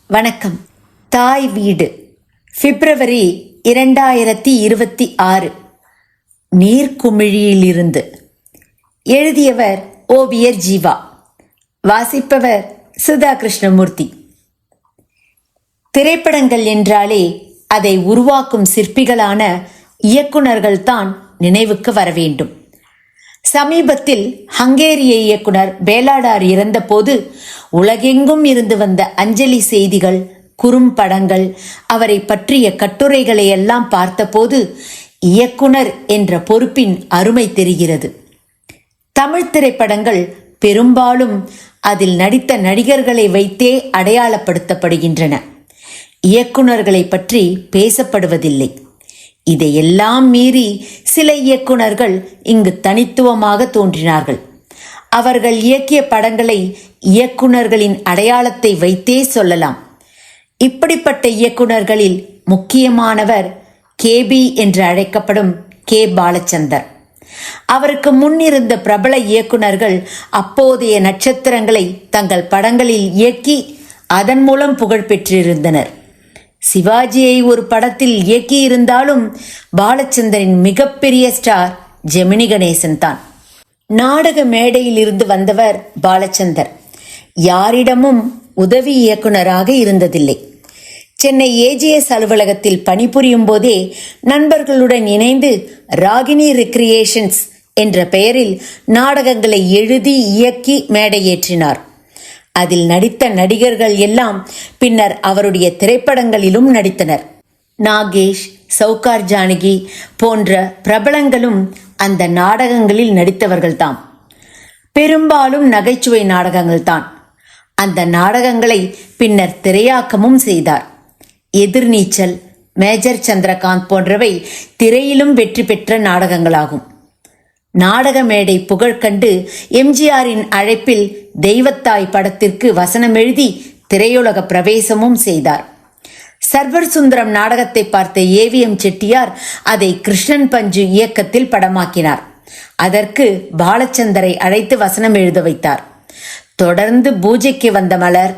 வணக்கம். தாய் வீடு, பிப்ரவரி 2026. நீர்க்குமிழியிலிருந்து. எழுதியவர் ஓவியர் ஜீவா. வாசிப்பவர் சுதா கிருஷ்ணமூர்த்தி. திரைப்படங்கள் என்றாலே அதை உருவாக்கும் சிற்பிகளான இயக்குனர்கள்தான் நினைவுக்கு வர வேண்டும். சமீபத்தில் ஹங்கேரிய இயக்குனர் பேலாடார் இறந்தபோது உலகெங்கும் இருந்து வந்த அஞ்சலி செய்திகள், குறும்படங்கள், அவரை பற்றிய கட்டுரைகளை எல்லாம் பார்த்தபோது இயக்குனர் என்ற பொறுப்பின் அருமை தெரிகிறது. தமிழ் திரைப்படங்கள் பெரும்பாலும் அதில் நடித்த நடிகர்களை வைத்தே அடையாளப்படுத்தப்படுகின்றன. இயக்குனர்களை பற்றி பேசப்படுவதில்லை. இதையெல்லாம் மீறி சில இயக்குனர்கள் இங்கு தனித்துவமாக தோன்றினார்கள். அவர்கள் இயக்கிய படங்களை இயக்குனர்களின் அடையாளத்தை வைத்தே சொல்லலாம். இப்படிப்பட்ட இயக்குனர்களில் முக்கியமானவர் கேபி என்று அழைக்கப்படும் கே. பாலச்சந்தர். அவருக்கு முன்னிருந்த பிரபல இயக்குனர்கள் அப்போதைய நட்சத்திரங்களை தங்கள் படங்களில் இயக்கி அதன் மூலம் புகழ் பெற்றிருந்தனர். சிவாஜியை ஒரு படத்தில் இயக்கியிருந்தாலும் பாலச்சந்தரின் மிகப்பெரிய ஸ்டார் ஜெமினி கணேசன் தான். நாடக மேடையில் இருந்து வந்தவர் பாலச்சந்தர். யாரிடமும் உதவி இயக்குனராக இருந்ததில்லை. சென்னை ஏஜிஎஸ் அலுவலகத்தில் பணிபுரியும் போதே நண்பர்களுடன் இணைந்து ராகினி ரெக்ரியேஷன்ஸ் என்ற பெயரில் நாடகங்களை எழுதி இயக்கி மேடையேற்றினார். அதில் நடித்த நடிகர்கள் எல்லாம் பின்னர் அவருடைய திரைப்படங்களிலும் நடித்தனர். நாகேஷ், சௌகார் ஜானகி போன்ற பிரபலங்களும் அந்த நாடகங்களில் நடித்தவர்கள்தாம். பெரும்பாலும் நகைச்சுவை நாடகங்கள்தான். அந்த நாடகங்களை பின்னர் திரையாக்கமும் செய்தார். எதிர்நீச்சல், மேஜர் சந்திரகாந்த் போன்றவை திரையிலும் வெற்றி பெற்ற நாடகங்களாகும். நாடக மேடை புகழ் கண்டு எம்ஜிஆரின் அழைப்பில் தெய்வத்தாய் படத்திற்கு வசனம் எழுதி திரையுலக பிரவேசமும் செய்தார். சர்வர் சுந்தரம் நாடகத்தை பார்த்த ஏவிஎம் செட்டியார் அதை கிருஷ்ணன் பஞ்சு இயக்கத்தில் படமாக்கினார். அதற்கு பாலச்சந்தரை அழைத்து வசனம் எழுத வைத்தார். தொடர்ந்து பூஜைக்கு வந்த மலர்,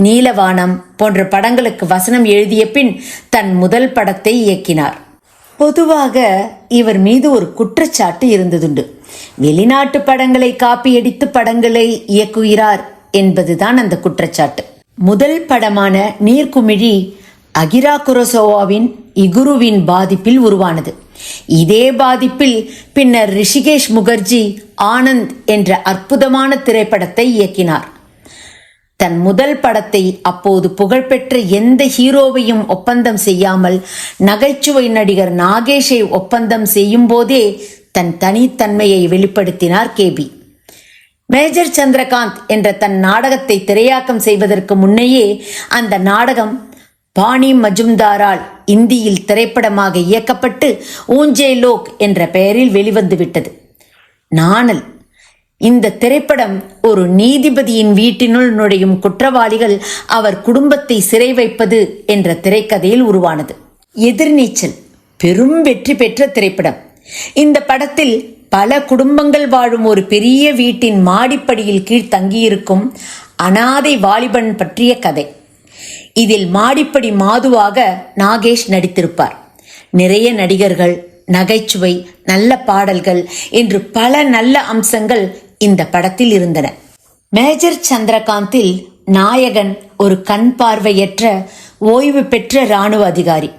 நீலவானம் போன்ற படங்களுக்கு வசனம் எழுதிய பின் தன் முதல் படத்தை இயக்கினார். பொதுவாக இவர் மீது ஒரு குற்றச்சாட்டு இருந்ததுண்டு. வெளிநாட்டு படங்களை காப்பியடித்து படங்களை இயக்குகிறார் என்பதுதான் அந்த குற்றச்சாட்டு. முதல் படமான நீர்க்குமிழி அகிரா குரோசோவாவின் இகுருவின் பாதிப்பில் உருவானது. இதே பாதிப்பில் பின்னர் ரிஷிகேஷ் முகர்ஜி ஆனந்த் என்ற அற்புதமான திரைப்படத்தை இயக்கினார். தன் முதல் படத்தை அப்போது புகழ்பெற்ற எந்த ஹீரோவையும் ஒப்பந்தம் செய்யாமல் நகைச்சுவை நடிகர் நாகேஷை ஒப்பந்தம் செய்யும் போதே தன் தனித்தன்மையை வெளிப்படுத்தினார் கேபி. மேஜர் சந்திரகாந்த் என்ற தன் நாடகத்தை திரையாக்கம் செய்வதற்கு முன்னையே அந்த நாடகம் பாணி மஜும்தாரால் இந்தியில் திரைப்படமாக இயக்கப்பட்டு ஊஞ்சே லோக் என்ற பெயரில் வெளிவந்துவிட்டது. நாணல். இந்த திரைப்படம் ஒரு நீதிபதியின் வீட்டினுள் நுழையும் குற்றவாளிகள் அவர் குடும்பத்தை சிறை வைப்பது என்ற திரைக்கதையில் உருவானது. எதிர்நீச்சல் பெரும் வெற்றி பெற்ற திரைப்படம். இந்த படத்தில் பல குடும்பங்கள் வாழும் ஒரு பெரிய வீட்டின் மாடிப்படியில் கீழ் தங்கியிருக்கும் அனாதை வாலிபன் பற்றிய கதை. இதில் மாடிப்படி மாதுவாக நாகேஷ் நடித்திருப்பார். நிறைய நடிகர்கள், நகைச்சுவை, நல்ல பாடல்கள் என்று பல நல்ல அம்சங்கள் இந்த படத்தில் இருந்தன. மேஜர் சந்திரகாந்தில் நாயகன் ஒரு கண் பார்வையற்ற ஓய்வு பெற்ற இராணுவ அதிகாரி.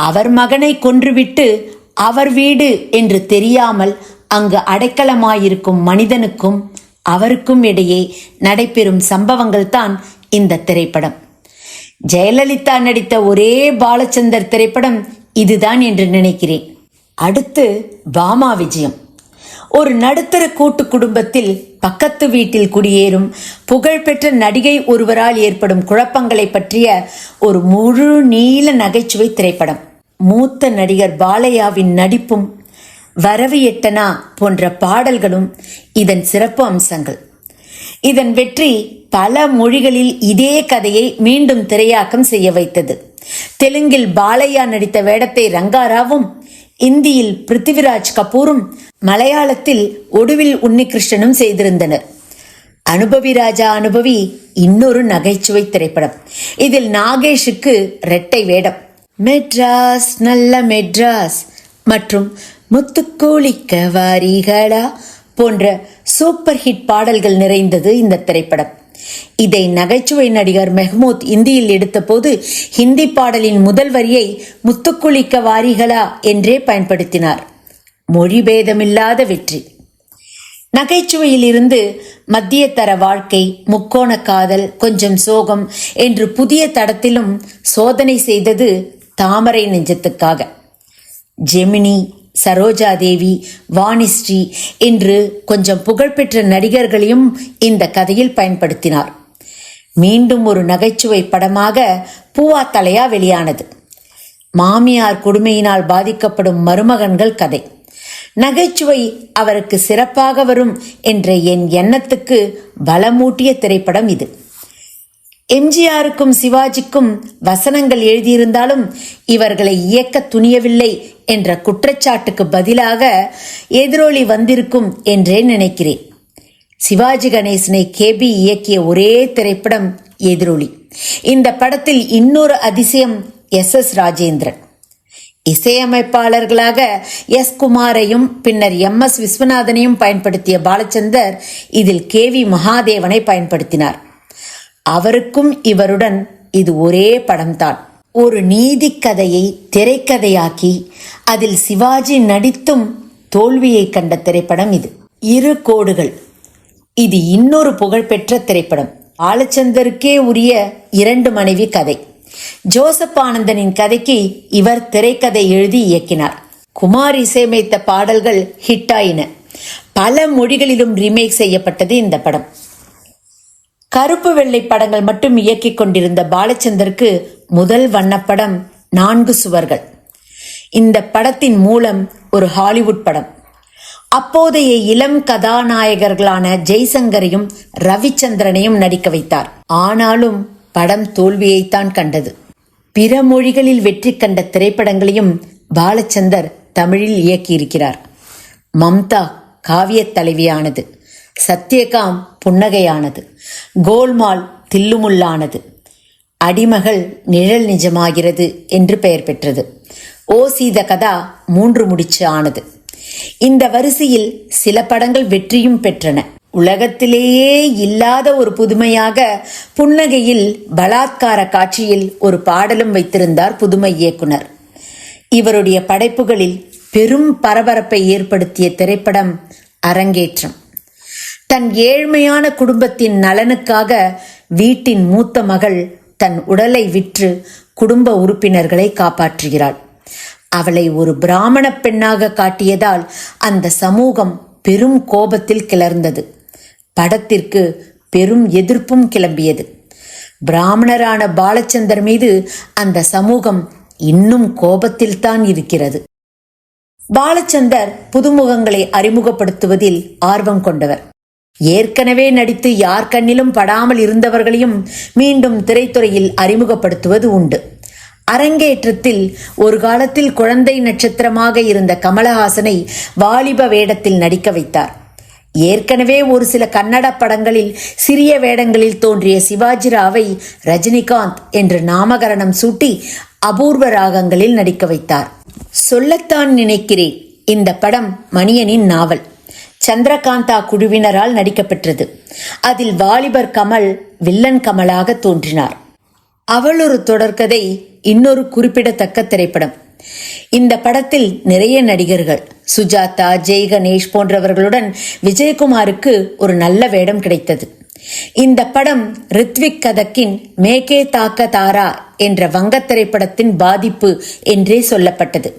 அவர் மகனை கொன்றுவிட்டு அவர் வீடு என்று தெரியாமல் அங்கு அடைக்கலமாயிருக்கும் மனிதனுக்கும் அவருக்கும் இடையே நடைபெறும் சம்பவங்கள் தான் இந்த திரைப்படம். ஜெயலலிதா நடித்த ஒரே பாலச்சந்தர் திரைப்படம் இதுதான் என்று நினைக்கிறேன். அடுத்து பாமா விஜயம். ஒரு நடுத்தர கூட்டு குடும்பத்தில் பக்கத்து வீட்டில் குடியேறும் புகழ்பெற்ற நடிகை ஒருவரால் ஏற்படும் குழப்பங்களை பற்றிய ஒரு முழு நீள நகைச்சுவை திரைப்படம். மூத்த நடிகர் பாலையாவின் நடிப்பும் வரவு எட்டனா போன்ற பாடல்களும் இதன் சிறப்பு அம்சங்கள். இதன் வெற்றி பல மொழிகளில் இதே கதையை மீண்டும் திரையாக்கம் செய்ய வைத்தது. தெலுங்கில் பாலையா நடித்த வேடத்தை ரங்காராவும், இந்தியில் பிருத்திவிராஜ் கபூரும், மலையாளத்தில் ஒடுவில் உன்னிகிருஷ்ணனும் செய்திருந்தனர். அனுபவி ராஜா அனுபவி இன்னொரு நகைச்சுவை திரைப்படம். இதில் நாகேஷுக்கு இரட்டை வேடம். மெட்ராஸ் நல்ல மெட்ராஸ் மற்றும் முத்துக்கூலிக்க வாரிகளா போன்ற சூப்பர் ஹிட் பாடல்கள் நிறைந்தது இந்த திரைப்படம். இதை நகைச்சுவை நடிகர் மெஹ்மூத் இந்தியில் எடுத்தபோது ஹிந்தி பாடலின் முதல் வரியை முத்துக்குளிக்க வாரிகளா என்றே பயன்படுத்தினார். மொழிபேதமில்லாத வெற்றி. நகைச்சுவையில் இருந்து மத்திய தர வாழ்க்கை, முக்கோண காதல், கொஞ்சம் சோகம் என்று புதிய தடத்திலும் சோதனை செய்தது தாமரை நெஞ்சத்துக்காக. ஜெமினி, சரோஜா தேவி, வாணிஸ்ரீ என்று கொஞ்சம் புகழ்பெற்ற நடிகர்களையும் இந்த கதையில் பயன்படுத்தினார். மீண்டும் ஒரு நகைச்சுவை படமாக பூவா தலையா வெளியானது. மாமியார் கொடுமையினால் பாதிக்கப்படும் மருமகன்கள் கதை. நகைச்சுவை அவருக்கு சிறப்பாக வரும் என்ற என் எண்ணத்துக்கு பலமூட்டிய திரைப்படம் இது. எம்ஜிஆருக்கும் சிவாஜிக்கும் வசனங்கள் எழுதியிருந்தாலும் இவர்களை இயக்க துணியவில்லை என்ற குற்றச்சாட்டுக்கு பதிலாக எதிரொலி வந்திருக்கும் என்றே நினைக்கிறேன். சிவாஜி கணேசனை கேபி இயக்கிய ஒரே திரைப்படம் எதிரொலி. இந்த படத்தில் இன்னொரு அதிசயம் எஸ் ராஜேந்திரன். இசையமைப்பாளர்களாக எஸ் குமாரையும் பின்னர் MS விஸ்வநாதனையும் பயன்படுத்திய பாலச்சந்தர் இதில் KV மகாதேவனை பயன்படுத்தினார். அவருக்கும் இவருடன் இது ஒரே படம்தான். ஒரு நீதி கதையை திரைக்கதையாக்கி அதில் சிவாஜி நடித்தும் தோல்வியை கண்ட திரைப்படம் இது. இரு கோடுகள். இது இன்னொரு புகழ்பெற்ற திரைப்படம். பாலச்சந்தருக்கே உரிய 2 மனைவி கதை. ஜோசப் ஆனந்தனின் கதைக்கு இவர் திரைக்கதை எழுதி இயக்கினார். குமார் இசையமைத்த பாடல்கள் ஹிட்டாயின. பல மொழிகளிலும் ரீமேக் செய்யப்பட்டது இந்த படம். கருப்பு வெள்ளை படங்கள் மட்டும் இயக்கிக் கொண்டிருந்த பாலச்சந்தருக்கு முதல் வண்ணப்படம் 4 சுவர்கள். இந்த படத்தின் மூலம் ஒரு ஹாலிவுட் படம். அப்போதைய இளம் கதாநாயகர்களான ஜெய்சங்கரையும் ரவிச்சந்திரனையும் நடிக்க வைத்தார். ஆனாலும் படம் தோல்வியைத்தான் கண்டது. பிற மொழிகளில் வெற்றி கண்ட திரைப்படங்களையும் பாலச்சந்தர் தமிழில் இயக்கியிருக்கிறார். மம்தா காவிய தலைவியானது, சத்யகாம் புன்னகையானது, கோல்மால் தில்லுமுல்லானது, அடிமகள் நிழல் நிஜமாகிறது என்று பெயர் பெற்றது, ஓ சீத கதா 3 முடிச்சு ஆனது. இந்த வரிசையில் சில படங்கள் வெற்றியும் பெற்றன. உலகத்திலேயே இல்லாத ஒரு புதுமையாக புன்னகையில் பலாத்கார காட்சியில் ஒரு பாடலும் வைத்திருந்தார் புதுமை இயக்குனர். இவருடைய படைப்புகளில் பெரும் பரபரப்பை ஏற்படுத்திய திரைப்படம் அரங்கேற்றம். தன் ஏழ்மையான குடும்பத்தின் நலனுக்காக வீட்டின் மூத்த மகள் தன் உடலை விற்று குடும்ப உறுப்பினர்களை காப்பாற்றுகிறாள். அவளை ஒரு பிராமண பெண்ணாக காட்டியதால் அந்த சமூகம் பெரும் கோபத்தில் கிளர்ந்தது. படத்திற்கு பெரும் எதிர்ப்பும் கிளம்பியது. பிராமணரான பாலச்சந்தர் மீது அந்த சமூகம் இன்னும் கோபத்தில்தான் இருக்கிறது. பாலச்சந்தர் புதுமுகங்களை அறிமுகப்படுத்துவதில் ஆர்வம் கொண்டவர். ஏற்கனவே நடித்து யார் கண்ணிலும் படாமல் இருந்தவர்களையும் மீண்டும் திரைத்துறையில் அறிமுகப்படுத்துவது உண்டு. அரங்கேற்றத்தில் ஒரு காலத்தில் குழந்தை நட்சத்திரமாக இருந்த கமலஹாசனை வாலிப வேடத்தில் நடிக்க வைத்தார். ஏற்கனவே ஒரு சில கன்னட படங்களில் சிறிய வேடங்களில் தோன்றிய சிவாஜி ராவை ரஜினிகாந்த் என்று நாமகரணம் சூட்டி அபூர்வ ராகங்களில் நடிக்க வைத்தார். சொல்லத்தான் நினைக்கிறேன் இந்த படம் மணியனின் நாவல். சந்திரகாந்தா குழுவினரால் நடிக்கப்பெற்றது. அதில் வாலிபர் கமல் வில்லன் கமலாக தோன்றினார். அவள் ஒரு தொடர்கதை இன்னொரு குறிப்பிடத்தக்க திரைப்படம். இந்த படத்தில் நிறைய நடிகர்கள் சுஜாதா, ஜெய் கணேஷ் போன்றவர்களுடன் விஜயகுமாருக்கு ஒரு நல்ல வேடம் கிடைத்தது. இந்த படம் ரித்விக் கதக்கின் மேகே தாக்க தாரா என்ற வங்க திரைப்படத்தின் பாதிப்பு என்றே சொல்லப்பட்டது.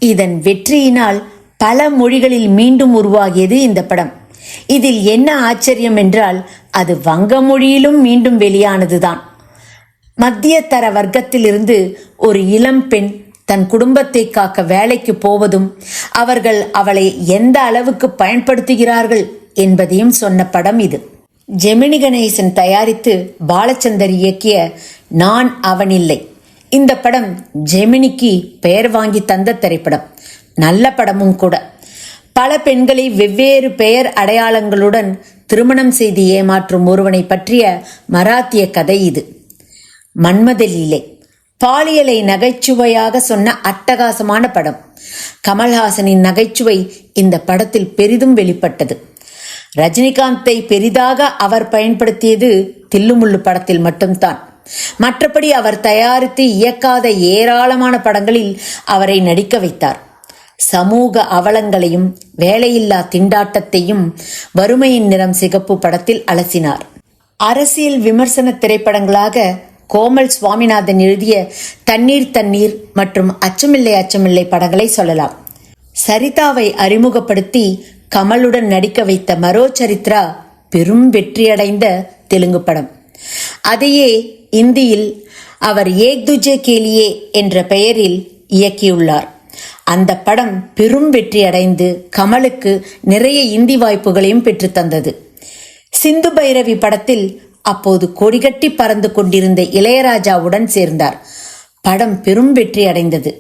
இதன் வெற்றியினால் பல மொழிகளில் மீண்டும் உருவாகியது இந்த படம். இதில் என்ன ஆச்சரியம் என்றால் அது வங்க மொழியிலும் மீண்டும் வெளியானதுதான். மத்திய தர வர்க்கத்திலிருந்து ஒரு இளம் பெண் தன் குடும்பத்தை காக்க வேலைக்கு போவதும் அவர்கள் அவளை எந்த அளவுக்கு பயன்படுத்துகிறார்கள் என்பதையும் சொன்ன படம் இது. ஜெமினி கணேசன் தயாரித்து பாலச்சந்தர் இயக்கிய நான் அவனில்லை. இந்த படம் ஜெமினிக்கு பெயர் வாங்கி தந்த திரைப்படம். நல்ல படமும் கூட. பல பெண்களை வெவ்வேறு பெயர் அடையாளங்களுடன் திருமணம் செய்து ஏமாற்றும் ஒருவனை பற்றிய மராத்திய கதை இது. மன்மத லீலை பாலியலை நகைச்சுவையாக சொன்ன அட்டகாசமான படம். கமல்ஹாசனின் நகைச்சுவை இந்த படத்தில் பெரிதும் வெளிப்பட்டது. ரஜினிகாந்தை பெரிதாக அவர் பயன்படுத்தியது தில்லுமுள்ளு படத்தில் மட்டும்தான். மற்றபடி அவர் தயாரித்து இயக்காத ஏராளமான படங்களில் அவரை நடிக்க வைத்தார். சமூக அவலங்களையும் வேலையில்லா திண்டாட்டத்தையும் வறுமையின் நிறம் சிகப்பு படத்தில் அலசினார். அரசியல் விமர்சன திரைப்படங்களாக கோமல் சுவாமிநாதன் எழுதிய தண்ணீர் தண்ணீர் மற்றும் அச்சமில்லை அச்சமில்லை படங்களை சொல்லலாம். சரிதாவை அறிமுகப்படுத்தி கமலுடன் நடிக்க வைத்த மரோ சரித்ரா பெரும் வெற்றியடைந்த தெலுங்கு படம். அதையே இந்தியில் அவர் ஏக் துஜே கேலியே என்ற பெயரில் இயக்கியுள்ளார். அந்த படம் பெரும் வெற்றி அடைந்து கமலுக்கு நிறைய இந்தி வாய்ப்புகளையும் பெற்று தந்தது. சிந்து பைரவி படத்தில் அப்போது கொடிகட்டி பறந்து கொண்டிருந்த இளையராஜாவுடன் சேர்ந்தார். படம் பெரும் வெற்றி அடைந்தது.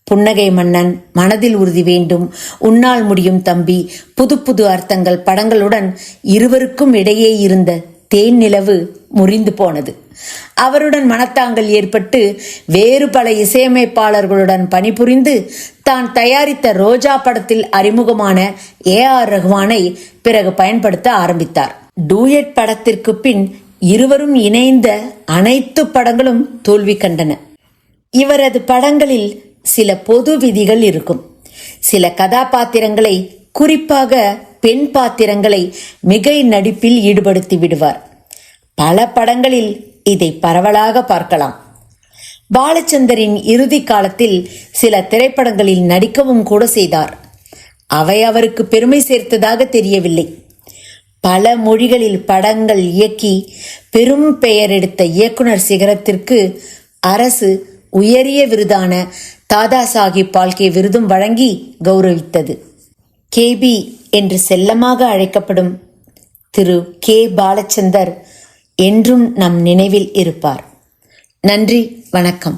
புன்னகை மன்னன், மனதில் உறுதி வேண்டும், உன்னால் முடியும் தம்பி, புது புது அர்த்தங்கள் படங்களுடன் இருவருக்கும் இடையே இருந்த தேன் நிலவு முறிந்து போனது. அவருடன் மனத்தாங்கல் ஏற்பட்டு வேறு பல இசையமைப்பாளர்களுடன் பணிபுரிந்து தான் தயாரித்த ரோஜா படத்தில் அறிமுகமான AR ரஹ்மானை பிறகு பயன்படுத்த ஆரம்பித்தார். டூயட் படத்திற்கு பின் இருவரும் இணைந்த அனைத்து படங்களும் தோல்வி கண்டன. இவரது படங்களில் சில பொது விதிகள் இருக்கும். சில கதாபாத்திரங்களை, குறிப்பாக பெண் பாத்திரங்களை மிகை நடிப்பில் ஈடுபடுத்தி விடுவார். பல படங்களில் இதை பரவலாக பார்க்கலாம். பாலச்சந்தரின் இறுதி காலத்தில் சில திரைப்படங்களில் நடிக்கவும் கூட செய்தார். அவை அவருக்கு பெருமை சேர்த்ததாக தெரியவில்லை. பல மொழிகளில் படங்கள் இயக்கி பெரும் பெயர் எடுத்த இயக்குனர் சிகரத்திற்கு அரசு உயரிய விருதான தாதா சாஹிப் பால்கே விருதும் வழங்கி கௌரவித்தது. KB என்று செல்லமாக அழைக்கப்படும் திரு K. பாலச்சந்தர் என்றும் நம் நினைவில் இருப்பார். நன்றி, வணக்கம்.